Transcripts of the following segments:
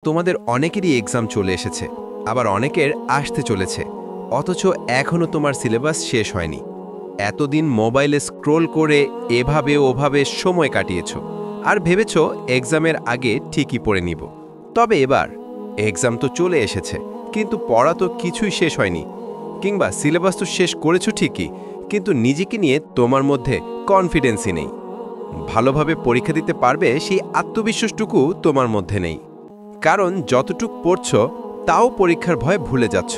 তোমাদের অনেকেরই এক্সাম চলে এসেছে, আবার অনেকের আসতে চলেছে, অথচ এখনও তোমার সিলেবাস শেষ হয়নি। এতদিন মোবাইলে স্ক্রোল করে এভাবে ওভাবে সময় কাটিয়েছ, আর ভেবেছ এক্সামের আগে ঠিকই পড়ে নিব। তবে এবার এক্সাম তো চলে এসেছে, কিন্তু পড়া তো কিছুই শেষ হয়নি। কিংবা সিলেবাস তো শেষ করেছো ঠিকই, কিন্তু নিজেকে নিয়ে তোমার মধ্যে কনফিডেন্সই নেই। ভালোভাবে পরীক্ষা দিতে পারবে সেই আত্মবিশ্বাসটুকু তোমার মধ্যে নেই। কারণ যতটুক পড়ছ তাও পরীক্ষার ভয়ে ভুলে যাচ্ছ,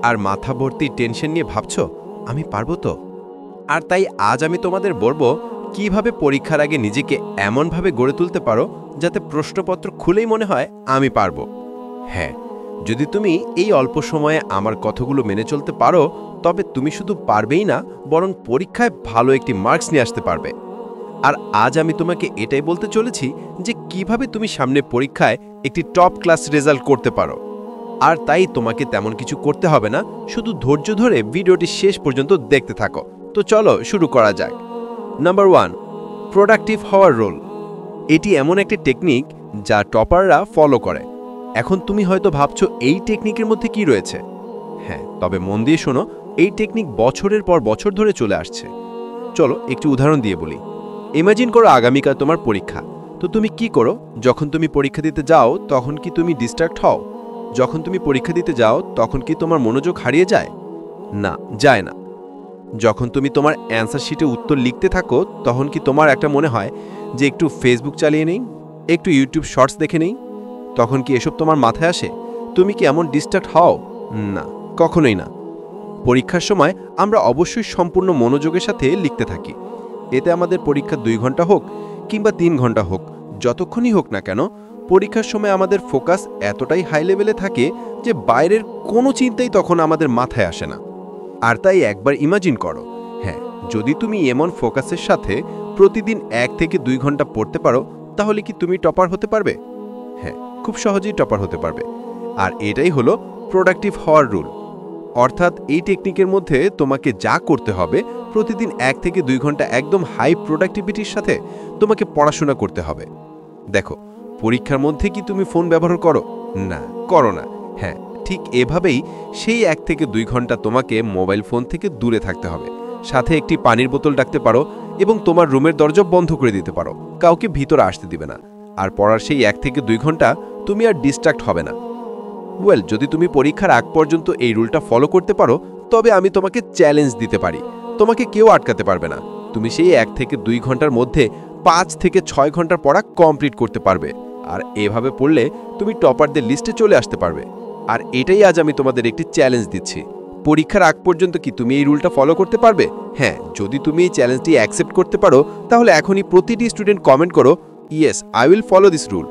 আর মাথা ভর্তি টেনশন নিয়ে ভাবছ আমি পারবো তো। আর তাই আজ আমি তোমাদের বলবো কিভাবে পরীক্ষার আগে নিজেকে এমনভাবে গড়ে তুলতে পারো যাতে প্রশ্নপত্র খুলেই মনে হয় আমি পারবো। হ্যাঁ, যদি তুমি এই অল্প সময়ে আমার কথাগুলো মেনে চলতে পারো, তবে তুমি শুধু পারবেই না, বরং পরীক্ষায় ভালো একটি মার্কস নিয়ে আসতে পারবে। আর আজ আমি তোমাকে এটাই বলতে চলেছি যে কিভাবে তুমি সামনে পরীক্ষায় একটি টপ ক্লাস রেজাল্ট করতে পারো। আর তাই তোমাকে তেমন কিছু করতে হবে না, শুধু ধৈর্য ধরে ভিডিওটি শেষ পর্যন্ত দেখতে থাকো। তো চলো শুরু করা যাক। নাম্বার 1, প্রোডাক্টিভ হওয়ার রোল। এটি এমন একটি টেকনিক যা টপাররা ফলো করে। এখন তুমি হয়তো ভাবছো এই টেকনিকের মধ্যে কি রয়েছে। হ্যাঁ, তবে মন দিয়ে শোনো, এই টেকনিক বছরের পর বছর ধরে চলে আসছে। চলো একটি উদাহরণ দিয়ে বলি। ইমাজিন করো আগামীকাল তোমার পরীক্ষা। তো তুমি কি করো? যখন তুমি পরীক্ষা দিতে যাও তখন কি তুমি ডিস্ট্র্যাক্ট হও? যখন তুমি পরীক্ষা দিতে যাও তখন কি তোমার মনোযোগ হারিয়ে যায়? না, যায় না। যখন তুমি তোমার অ্যান্সার শিটে উত্তর লিখতে থাকো তখন কি তোমার একটা মনে হয় যে একটু ফেসবুক চালিয়ে নেই, একটু ইউটিউব শর্টস দেখে নেই? তখন কি এসব তোমার মাথায় আসে? তুমি কি এমন ডিস্ট্র্যাক্ট হও? না, কখনোই না। পরীক্ষার সময় আমরা অবশ্যই সম্পূর্ণ মনোযোগের সাথে লিখতে থাকি। এতে আমাদের পরীক্ষা 2 ঘন্টা হোক কিংবা 3 ঘন্টা হোক, যতক্ষণই হোক না কেন, পরীক্ষার সময় আমাদের ফোকাস এতটাই হাই লেভেলে থাকে যে বাইরের কোনো চিন্তাই তখন আমাদের মাথায় আসে না। আর তাই একবার ইমাজিন করো, হ্যাঁ, যদি তুমি এমন ফোকাসের সাথে প্রতিদিন 1 থেকে 2 ঘন্টা পড়তে পারো, তাহলে কি তুমি টপার হতে পারবে? হ্যাঁ, খুব সহজেই টপার হতে পারবে। আর এটাই হলো প্রোডাক্টিভ হওয়ার রুল। অর্থাৎ এই টেকনিকের মধ্যে তোমাকে যা করতে হবে, প্রতিদিন 1 থেকে 2 ঘন্টা একদম হাই প্রোডাক্টিভিটির সাথে তোমাকে পড়াশোনা করতে হবে। দেখো, পরীক্ষার মধ্যে কি তুমি ফোন ব্যবহার করো? না, করো না। হ্যাঁ, ঠিক এভাবেই সেই 1 থেকে 2 ঘন্টা তোমাকে মোবাইল ফোন থেকে দূরে থাকতে হবে। সাথে একটি পানির বোতল রাখতে পারো এবং তোমার রুমের দরজা বন্ধ করে দিতে পারো। কাউকে ভিতরে আসতে দিবে না। আর পড়ার সেই 1 থেকে 2 ঘন্টা তুমি আর ডিস্ট্র্যাক্ট হবে না। যদি তুমি পরীক্ষার আগ পর্যন্ত এই রুলটা ফলো করতে পারো, তবে আমি তোমাকে চ্যালেঞ্জ দিতে পারি, তোমাকে কেউ আটকাতে পারবে না। তুমি সেই 1 থেকে 2 ঘন্টার মধ্যে 5 থেকে 6 ঘন্টার পড়া কমপ্লিট করতে পারবে। আর এভাবে পড়লে তুমি টপারদের লিস্টে চলে আসতে পারবে। আর এটাই আজ আমি তোমাদের একটি চ্যালেঞ্জ দিচ্ছি। পরীক্ষার আগ পর্যন্ত কি তুমি এই রুলটা ফলো করতে পারবে? হ্যাঁ, যদি তুমি এই চ্যালেঞ্জটি অ্যাকসেপ্ট করতে পারো, তাহলে এখনই প্রতিটি স্টুডেন্ট কমেন্ট করো, yes, I will follow this rule.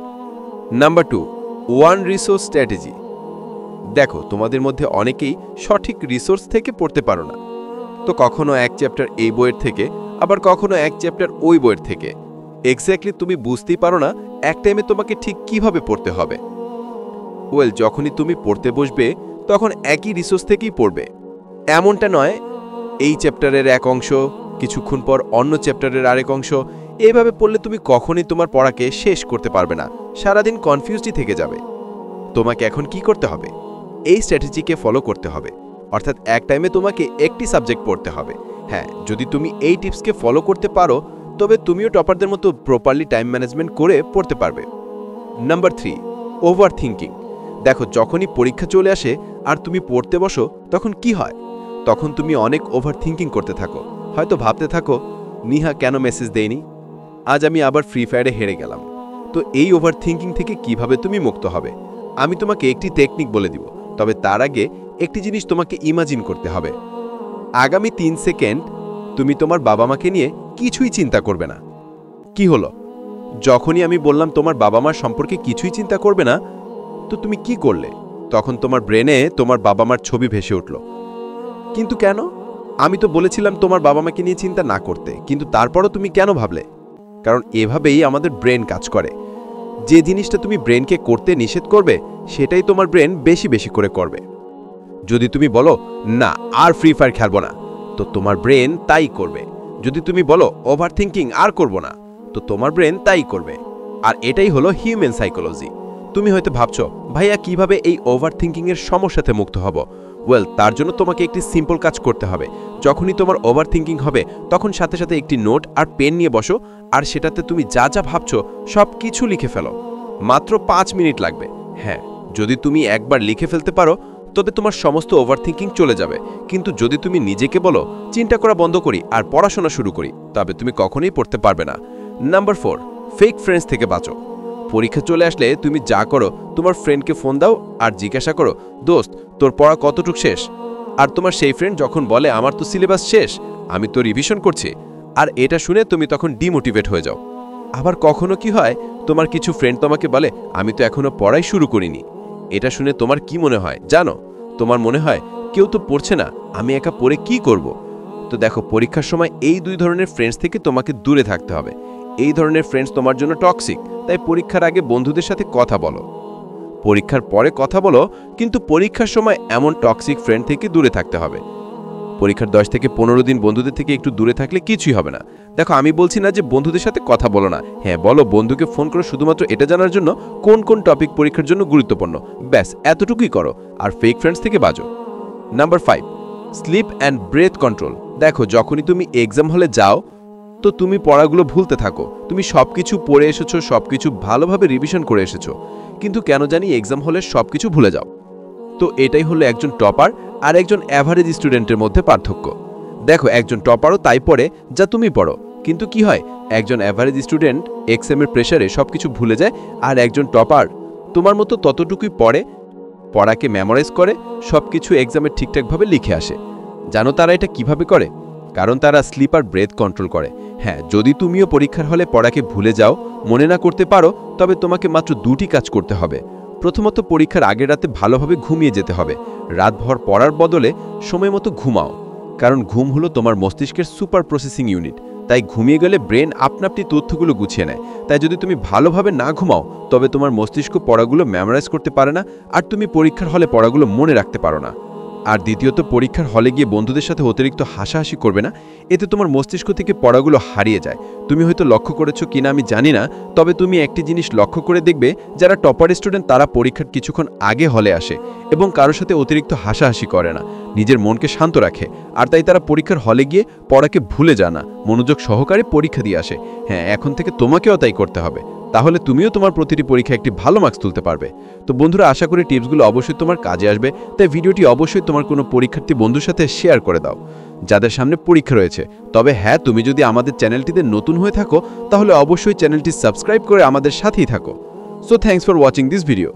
Number 2, one resource strategy. দেখো, তোমাদের মধ্যে অনেকেই সঠিক রিসোর্স থেকে পড়তে পারো না। তো কখনো এক চ্যাপ্টার এই বইয়ের থেকে, আবার কখনো এক চ্যাপ্টার ওই বইয়ের থেকে। এক্স্যাক্টলি তুমি বুঝতেই পারো না এক টাইমে তোমাকে ঠিক কিভাবে পড়তে হবে। যখনই তুমি পড়তে বসবে তখন একই রিসোর্স থেকেই পড়বে। এমনটা নয় এই চ্যাপ্টারের এক অংশ, কিছুক্ষণ পর অন্য চ্যাপ্টারের আরেক অংশ। এইভাবে পড়লে তুমি কখনোই তোমার পড়াকে শেষ করতে পারবে না, সারাদিন কনফিউজডই থেকে যাবে। তোমাকে এখন কি করতে হবে? এই স্ট্র্যাটেজিকে ফলো করতে হবে। অর্থাৎ এক টাইমে তোমাকে একটি সাবজেক্ট পড়তে হবে। হ্যাঁ, যদি তুমি এই টিপসকে ফলো করতে পারো, তবে তুমিও টপারদের মতো প্রপারলি টাইম ম্যানেজমেন্ট করে পড়তে পারবে। Number 3, over thinking. দেখো, যখনই পরীক্ষা চলে আসে আর তুমি পড়তে বসো, তখন কি হয়? তখন তুমি অনেক ওভার থিঙ্কিং করতে থাকো। হয়তো ভাবতে থাকো, নিহা কেন মেসেজ দেয়নি, আজ আমি আবার ফ্রি ফায়ারে হেরে গেলাম। তো এই ওভার থিঙ্কিং থেকে কিভাবে তুমি মুক্ত হবে? আমি তোমাকে একটি টেকনিক বলে দিব, তবে তার আগে একটি জিনিস তোমাকে ইমাজিন করতে হবে। আগামী 3 সেকেন্ড তুমি তোমার বাবা মাকে নিয়ে কিছুই চিন্তা করবে না। কি হলো? যখনই আমি বললাম তোমার বাবা মার সম্পর্কে কিছুই চিন্তা করবে না, তো তুমি কি করলে? তখন তোমার ব্রেনে তোমার বাবা মার ছবি ভেসে উঠল। কিন্তু কেন? আমি তো বলেছিলাম তোমার বাবা মাকে নিয়ে চিন্তা না করতে, কিন্তু তারপরও তুমি কেন ভাবলে? কারণ এভাবেই আমাদের ব্রেন কাজ করে। যে জিনিসটা তুমি ব্রেনকে করতে নিষেধ করবে, সেটাই তোমার ব্রেন বেশি বেশি করে করবে। যদি তুমি বলো না, আর ফ্রি ফায়ার খেলবো না, তো তোমার ব্রেন তাই করবে। যদি তুমি বলো ওভার থিঙ্কিং আর করবো না, তো তোমার ব্রেন তাই করবে। আর এটাই হলো হিউম্যান সাইকোলজি। তুমি হয়তো ভাবছো ভাইয়া কিভাবে এই ওভার থিঙ্কিংয়ের সমস্যাতে মুক্ত হব। ওয়েল, তার জন্য তোমাকে একটি সিম্পল কাজ করতে হবে। যখনই তোমার ওভার থিঙ্কিং হবে তখন সাথে সাথে একটি নোট আর পেন নিয়ে বসো, আর সেটাতে তুমি যা যা ভাবছো সব কিছু লিখে ফেলো। মাত্র 5 মিনিট লাগবে। হ্যাঁ, যদি তুমি একবার লিখে ফেলতে পারো তবে তোমার সমস্ত ওভার থিঙ্কিং চলে যাবে। কিন্তু যদি তুমি নিজেকে বলো চিন্তা করা বন্ধ করি আর পড়াশোনা শুরু করি, তবে তুমি কখনোই পড়তে পারবে না। নাম্বার 4, ফেক ফ্রেন্ডস থেকে বাঁচো। পরীক্ষা চলে আসলে তুমি যা করো, তোমার ফ্রেন্ডকে ফোন দাও আর জিজ্ঞাসা করো, দোস্ত তোর পড়া কতটুক শেষ? আর তোমার সেই ফ্রেন্ড যখন বলে আমার তো সিলেবাস শেষ, আমি তো রিভিশন করছি, আর এটা শুনে তুমি তখন ডিমোটিভেট হয়ে যাও। আবার কখনো কি হয়, তোমার কিছু ফ্রেন্ড তোমাকে বলে আমি তো এখনো পড়াই শুরু করিনি। এটা শুনে তোমার কি মনে হয় জানো? তোমার মনে হয় কেউ তো পড়ছে না, আমি একা পড়ে কি করব? তো দেখো, পরীক্ষার সময় এই 2 ধরনের ফ্রেন্ডস থেকে তোমাকে দূরে থাকতে হবে। এই ধরনের ফ্রেন্ডস তোমার জন্য টক্সিক, তাই পরীক্ষার আগে বন্ধুদের সাথে কথা বলো। পরীক্ষার পরে কথা বলো, কিন্তু পরীক্ষার সময় এমন টক্সিক ফ্রেন্ড থেকে দূরে থাকতে হবে। পরীক্ষার 10 থেকে 15 দিন বন্ধুদের থেকে একটু দূরে থাকলে কিছুই হবে না। দেখো, আমি বলছি না যে বন্ধুদের সাথে কথা বলো না। হ্যাঁ, বলো, বন্ধুকে ফোন করো শুধুমাত্র এটা জানার জন্য কোন কোন টপিক পরীক্ষার জন্য গুরুত্বপূর্ণ। ব্যাস এতটুকুই করো, আর ফেক ফ্রেন্ডস থেকে বাঁচো। Number 5, sleep and breath control. দেখো, যখনই তুমি এক্সাম হলে যাও তো তুমি পড়াগুলো ভুলতে থাকো। তুমি সবকিছু পড়ে এসেছো, সবকিছু ভালোভাবে রিভিশন করে এসেছো, কিন্তু কেন জানি এক্সাম হলে সবকিছু ভুলে যাও। তো এটাই হলো একজন টপার আর একজন অ্যাভারেজ স্টুডেন্টের মধ্যে পার্থক্য। দেখো, একজন টপারও তাই পড়ে যা তুমি পড়ো, কিন্তু কি হয়, একজন অ্যাভারেজ স্টুডেন্ট এক্সামের প্রেশারে সবকিছু ভুলে যায়, আর একজন টপার তোমার মতো ততটুকুই পড়ে, পড়াকে মেমোরাইজ করে, সবকিছু এক্সামে ঠিকঠাকভাবে লিখে আসে। জানো তারা এটা কিভাবে করে? কারণ তারা স্লিপ আর ব্রেথ কন্ট্রোল করে। হ্যাঁ, যদি তুমিও পরীক্ষার হলে পড়াকে ভুলে যাও, মনে না করতে পারো, তবে তোমাকে মাত্র 2টি কাজ করতে হবে। প্রথমত, পরীক্ষার আগের রাতে ভালোভাবে ঘুমিয়ে যেতে হবে। রাতভর পড়ার বদলে সময় মতো ঘুমাও, কারণ ঘুম হলো তোমার মস্তিষ্কের সুপার প্রসেসিং ইউনিট। তাই ঘুমিয়ে গেলে ব্রেন আপনাপনি তথ্যগুলো গুছিয়ে নেয়। তাই যদি তুমি ভালোভাবে না ঘুমাও, তবে তোমার মস্তিষ্ক পড়াগুলো মেমোরাইজ করতে পারে না, আর তুমি পরীক্ষার হলে পড়াগুলো মনে রাখতে পারো না। আর দ্বিতীয়ত, পরীক্ষার হলে গিয়ে বন্ধুদের সাথে অতিরিক্ত হাসাহাসি করবে না। এতে তোমার মস্তিষ্ক থেকে পড়াগুলো হারিয়ে যায়। তুমি হয়তো লক্ষ্য করেছো কিনা আমি জানি না, তবে তুমি একটি জিনিস লক্ষ্য করে দেখবে, যারা টপার স্টুডেন্ট তারা পরীক্ষার কিছুক্ষণ আগে হলে আসে এবং কারোর সাথে অতিরিক্ত হাসাহাসি করে না, নিজের মনকে শান্ত রাখে। আর তাই তারা পরীক্ষার হলে গিয়ে পড়াকে ভুলে যায় না, মনোযোগ সহকারে পরীক্ষা দিয়ে আসে। হ্যাঁ, এখন থেকে তোমাকেও তাই করতে হবে, তাহলে তুমিও তোমার প্রতিটি পরীক্ষায় একটি ভালো মার্কস তুলতে পারবে। তো বন্ধুরা, আশা করি টিপসগুলো অবশ্যই তোমার কাজে আসবে, তাই ভিডিওটি অবশ্যই তোমার কোনো পরীক্ষার্থী বন্ধুর সাথে শেয়ার করে দাও যাদের সামনে পরীক্ষা রয়েছে। তবে হ্যাঁ, তুমি যদি আমাদের চ্যানেলটিতে নতুন হয়ে থাকো তাহলে অবশ্যই চ্যানেলটি সাবস্ক্রাইব করে আমাদের সাথেই থাকো। So thanks for watching this video.